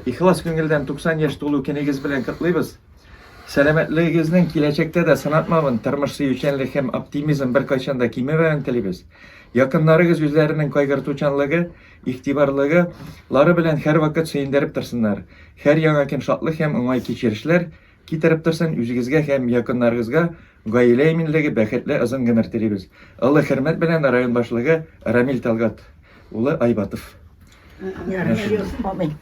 İhlas Güngül'den 90 yaş dolu kenegіз bilen kutlayız. Selametliğinizden gelecekte de sanatmamın tırmış suyuçenlik hem optimizm bir kaçanda kime veren tileybiz. Yakınlarınız yüzlerinin kaygırtuçanlığı, ihtibarlığı, ları bilen her vakit suyunderip tırsınlar. Her yanakin şatlık hem ıngay keçirişler, kitirip tırsın yüzünüzge hem yakınlarınızga gaile eminligi bähetli ızın gümür tileybiz. Allah hürmet bilen rayon başlığı Ramil Talgat, ulu Aybatov. Amin.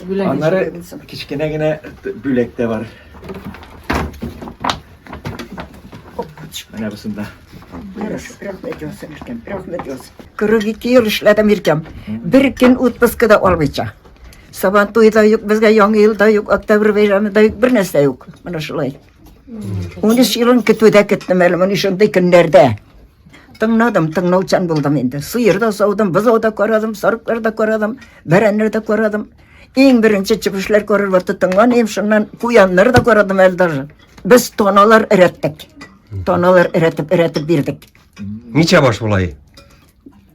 Onları kiçkine bülekte var. Ana bısında. Rahmet olsun İrkem, rahmet olsun. 42 yıl işledim İrkem. Bir gün utpaskada olmayacak. Sabah toyda yok, bizge yangi yılda yok, oktabr bayramında yok, bir nesne yok. Bana şulay. 13 yılın kütüde gittim elim, 13 günlerde. Tınavcan buldum indi. Sıyırda soğudum, buzağda koradım, sarıklarda koradım, berenlerde koradım. En birinci çıpışlar korur vardı, tıngan hem şundan kuyanları da koradım eldar. Biz tonalar ürettik. Tonalar üretip birdik. Niçe baş bulayı?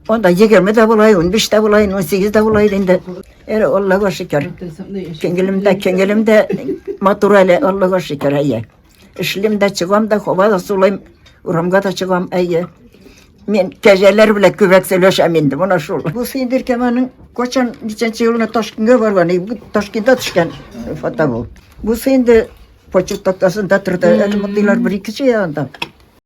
Onda 20 de bulayı, 15 de bulayı, 18 de bulayı indi. Allah'a şükür. Kengilimde maturale Allah'a şükür. İşlimde çıkam da hovada sulayım, uğramga da çıkam ayı. Men geceler bile küvekseleşem indim, ona şul. Bu sindir kemanın koçan niçençi yoluna Taşkın'a var var. Bu Taşkın'da düşken fata bu. Bu sindi poçuk taktasında tırda. Elmutlular bir iki şey yanında.